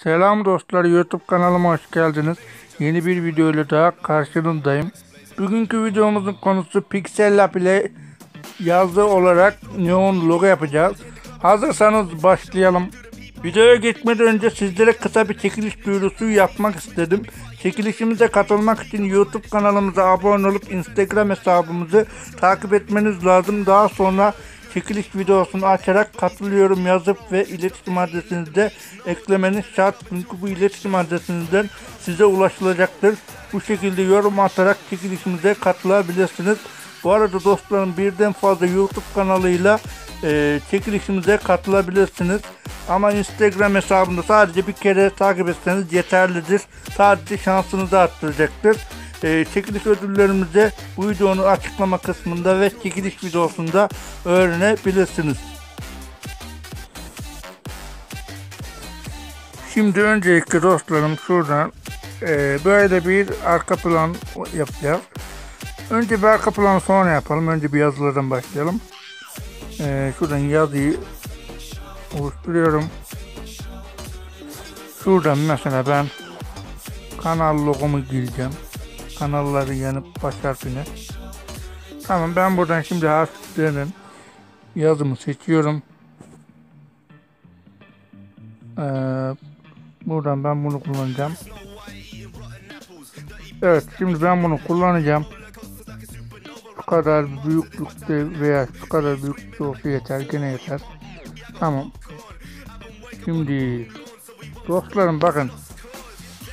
Selam dostlar, YouTube kanalıma hoş geldiniz. Yeni bir video ile daha karşınızdayım. Bugünkü videomuzun konusu Pixel Lab ile yazı olarak neon logo yapacağız. Hazırsanız başlayalım. Videoya geçmeden önce sizlere kısa bir çekiliş duyurusu yapmak istedim. Çekilişimize katılmak için YouTube kanalımıza abone olup Instagram hesabımızı takip etmeniz lazım. Daha sonra çekiliş videosunu açarak katılıyorum yazıp ve iletişim adresinizde eklemeniz şart. Çünkü bu iletişim adresinizden size ulaşılacaktır. Bu şekilde yorum atarak çekilişimize katılabilirsiniz. Bu arada dostlarım, birden fazla YouTube kanalıyla çekilişimize katılabilirsiniz. Ama Instagram hesabında sadece bir kere takip etseniz yeterlidir. Sadece şansınızı arttıracaktır. Çekiliş ödüllerimizi bu videonun açıklama kısmında ve çekiliş videosunda öğrenebilirsiniz. Şimdi öncelikle dostlarım şuradan böyle bir arka plan yapacağız. Önce bir arka planı sonra yapalım. Önce bir yazılardan başlayalım. Şuradan yazıyı oluşturuyorum. Şuradan mesela ben kanal logomu gireceğim. Kanalları yanıp baş harfine. Tamam, ben buradan şimdi harflerin yazımı seçiyorum. Buradan ben bunu kullanacağım. Evet, şimdi ben bunu kullanacağım. Şu kadar büyüklükte veya şu kadar büyüklükte olsa yeter, gene yeter. Tamam. Şimdi dostlarım bakın,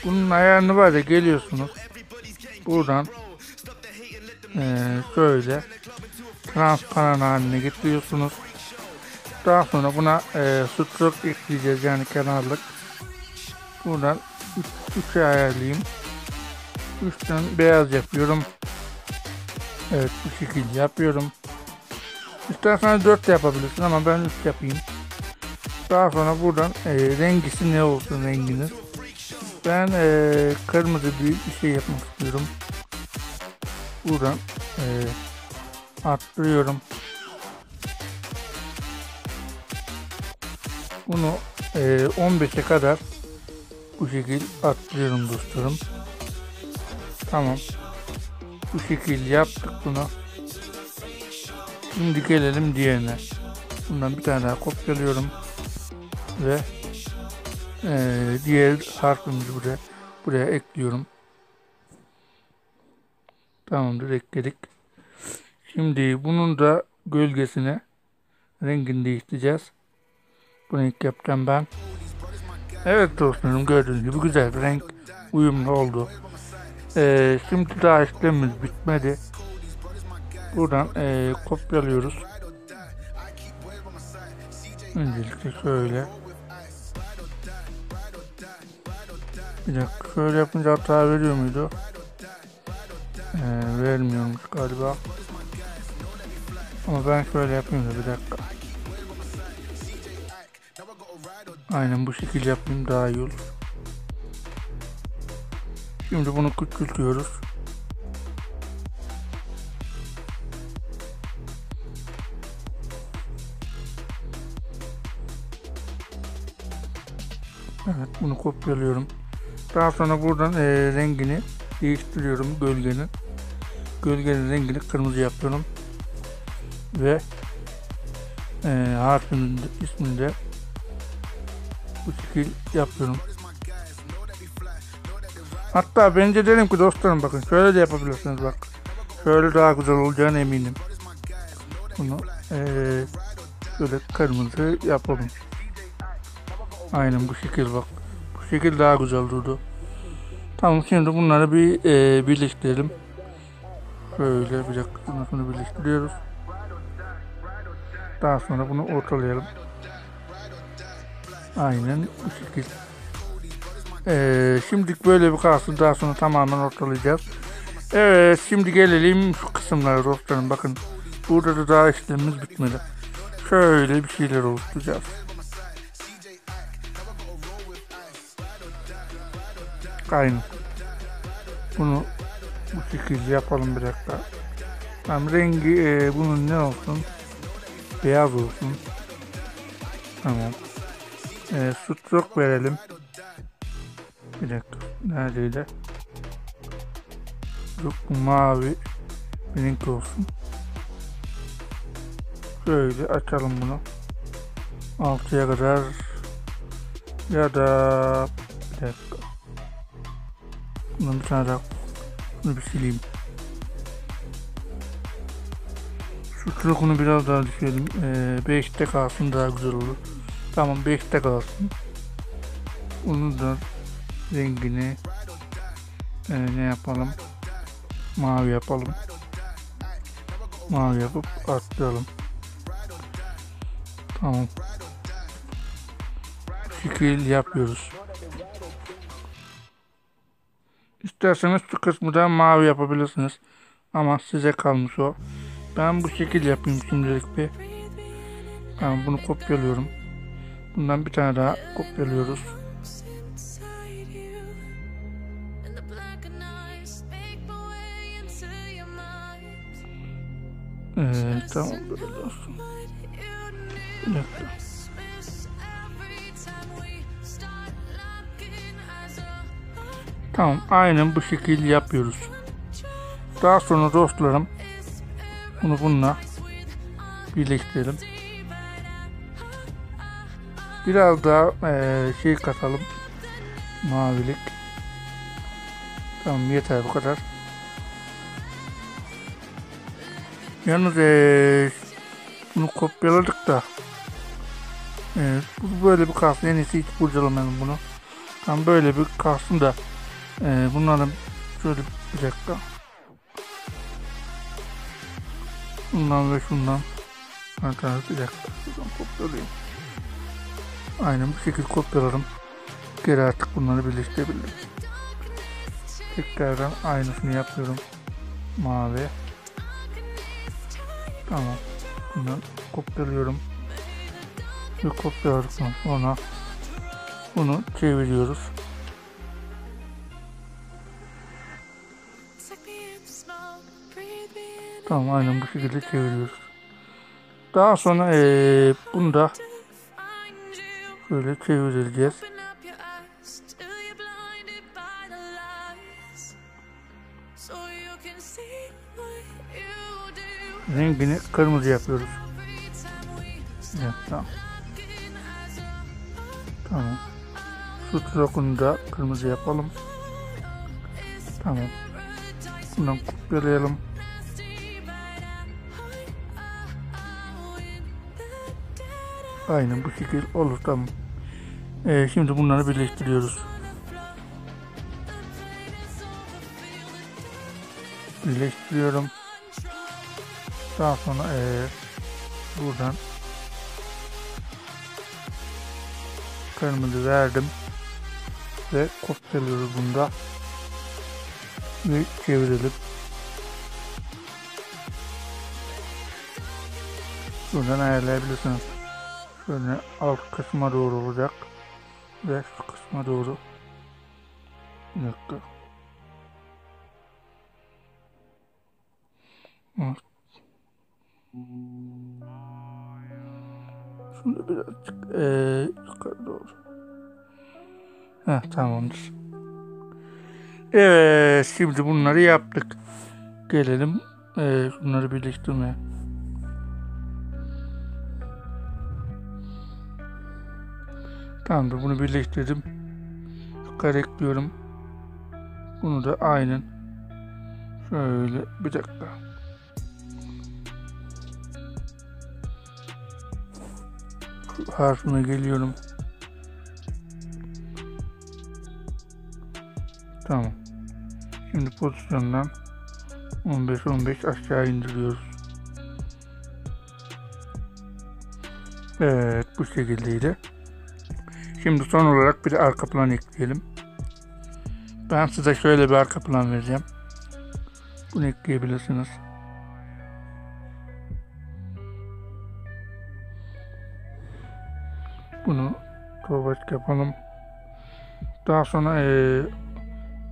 bunun ayarını var ya, geliyorsunuz buradan şöyle transparan haline getiriyorsunuz. Daha sonra buna stroke ekleyeceğiz, yani kenarlık. Buradan 3'e ayarlayayım. 3'ten beyaz yapıyorum. Evet, bu şekilde yapıyorum. İsterseniz 4 de yapabilirsin ama ben 3 yapayım. Daha sonra buradan rengisi ne olsun renginiz. Ben kırmızı bir şey yapmak istiyorum. Buradan arttırıyorum. Bunu 15'e kadar bu şekilde arttırıyorum dostlarım. Tamam. Bu şekilde yaptık bunu. Şimdi gelelim diğerine. Bundan bir tane daha kopyalıyorum ve diğer harfimizi buraya ekliyorum. Tamamdır, ekledik. Şimdi bunun da gölgesine rengini değiştireceğiz. Bunu ilk yapacağım ben. Evet dostlarım, gördüğünüz gibi güzel bir renk uyumlu oldu. Şimdi daha işlemimiz bitmedi. Buradan kopyalıyoruz. Öncelikle şöyle. Bir dakika, şöyle yapınca hata veriyor muydu? Vermiyormuş galiba. Ama ben şöyle yapayım da bir dakika. Aynen bu şekilde yapayım, daha iyi olur. Şimdi bunu küçültüyoruz. Evet, bunu kopyalıyorum. Daha sonra buradan rengini değiştiriyorum, gölgenin. Gölgenin rengini kırmızı yapıyorum. Ve harfimin ismini de bu şekilde yapıyorum. Hatta bence derim ki dostlarım, bakın şöyle de yapabilirsiniz, bak. Şöyle daha güzel olacağına eminim. Bunu şöyle kırmızı yapalım. Aynen bu şekilde, bak. Bu şekilde daha güzel durdu. Tamam, şimdi bunları bir birleştirelim. Şöyle bir dakika, bunu birleştiriyoruz. Daha sonra bunu ortalayalım. Aynen bu şekilde. Şimdilik böyle bir kalsın, daha sonra tamamen ortalayacağız. Evet, şimdi gelelim şu kısımlara dostlarım, bakın. Burada da daha işlemimiz bitmedi. Şöyle bir şeyler oluşturacağız. Aynen. Bunu bu şekilde yapalım, bir dakika. Tamam, rengi bunun ne olsun? Beyaz olsun. Tamam. Stroke verelim. Bir dakika. Neredeydi? Yok, bu mavi. Benimki olsun. Şöyle açalım bunu. 6'ya kadar. Ya da bir dakika. Bundan bir tane daha. Bunu bir sileyim. Şu çubukunu biraz daha düşürelim. 5'te kalsın, daha güzel olur. Tamam, 5'te kalsın. Bunu da rengini ne yapalım? Mavi yapalım. Mavi yapıp atlayalım. Tamam. Şekil yapıyoruz. İsterseniz şu kısmı da mavi yapabilirsiniz. Ama size kalmış o. Ben bu şekil yapayım şimdilik bir. Tamam, bunu kopyalıyorum. Bundan bir tane daha kopyalıyoruz. Tamam, böyle olsun. Bir dakika. Tamam, aynen bu şekil yapıyoruz. Daha sonra dostlarım, bunu bununla birleştirelim. Biraz daha şey katalım, mavilik. Tamam, yeter bu kadar. Yalnız bunu kopyaladık da bu böyle bir kalsın, en iyisi hiç kurcalamayalım bunu. Tam böyle bir kalsın da bunların şöyle bir dakika. Bundan ve şundan bir dakika, şuradan kopyalayayım. Aynen bu şekilde kopyaladım. Geri artık bunları birleştirebilirim. Tekrardan aynısını yapıyorum. Mavi. Tamam. Bunu kopyalıyorum. Ve kopyaladıktan sonra bunu çeviriyoruz. Tamam, aynen bu şekilde çeviriyoruz. Daha sonra bunu da şöyle çevireceğiz. Rengini kırmızı yapıyoruz. Evet, tamam. Tamam. Şu trokunu da kırmızı yapalım. Tamam. Bundan kopyalayalım. Aynen bu şekil olur, tamam. Şimdi bunları birleştiriyoruz. Birleştiriyorum. Daha sonra buradan kırmızı verdim ve kopyalıyoruz bunu da ve çevirelim. Buradan ayarlayabilirsiniz. Şöyle alt kısma doğru olacak ve şu kısma doğru. Bir dakika. Evet. Şunu birazcık yukarı doğru. Tamamdır. Evet, şimdi bunları yaptık. Gelelim şunları birleştirmeye. Tamamdır, bunu birleştirdim. Yukarı ekliyorum. Bunu da aynen şöyle, bir dakika. Şu harfine geliyorum. Tamam. Şimdi pozisyondan 15 aşağı indiriyoruz. Evet, bu şekildeydi. Şimdi son olarak bir arka plan ekleyelim. Ben size şöyle bir arka plan vereceğim. Bunu ekleyebilirsiniz. Bunu topaç yapalım. Daha sonra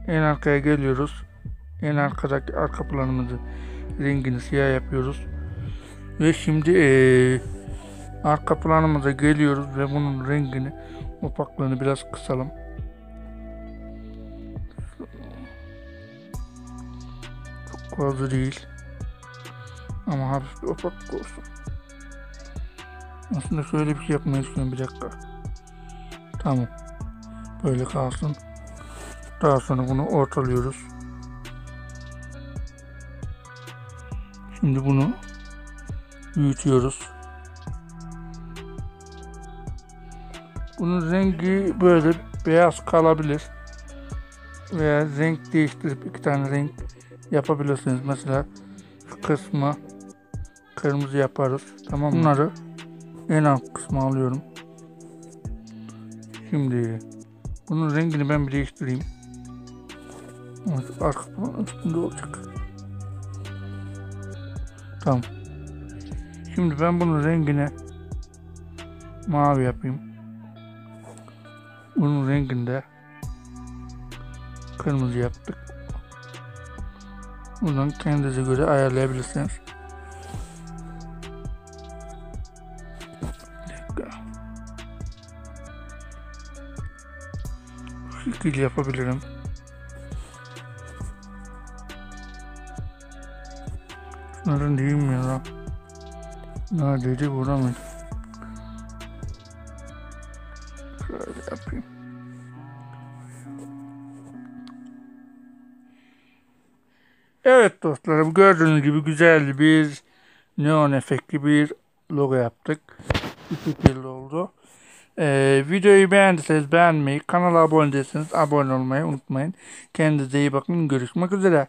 en arkaya geliyoruz. En arkadaki arka planımızı rengini siyah yapıyoruz. Ve şimdi arka planımıza geliyoruz ve bunun rengini, opaklığını biraz kısalım. Çok fazla değil. Ama hafif bir opak olsun. Aslında şöyle bir şey yapmayı istiyorum, bir dakika. Tamam. Böyle kalsın. Daha sonra bunu ortalıyoruz. Şimdi bunu büyütüyoruz. Bunun rengi böyle beyaz kalabilir. Veya renk değiştirip iki tane renk yapabilirsiniz. Mesela şu kısmı kırmızı yaparız. Tamam mı? Bunları en alt kısma alıyorum. Şimdi bunun rengini ben bir değiştireyim. Arka üstünde olacak. Tamam. Şimdi ben bunun rengini mavi yapayım. Bunun rengini de kırmızı yaptık. Buradan kendinize göre ayarlayabilirsiniz. Bu şekilde yapabilirim. Şunların değil mi ya? Neredeydi, burada mıydı? Şöyle yapayım. Evet dostlarım, gördüğünüz gibi güzel bir neon efektli bir logo yaptık. Bu şekilde oldu. Videoyu beğendiyseniz beğenmeyi, kanala abone değilseniz abone olmayı unutmayın. Kendinize iyi bakın. Görüşmek üzere.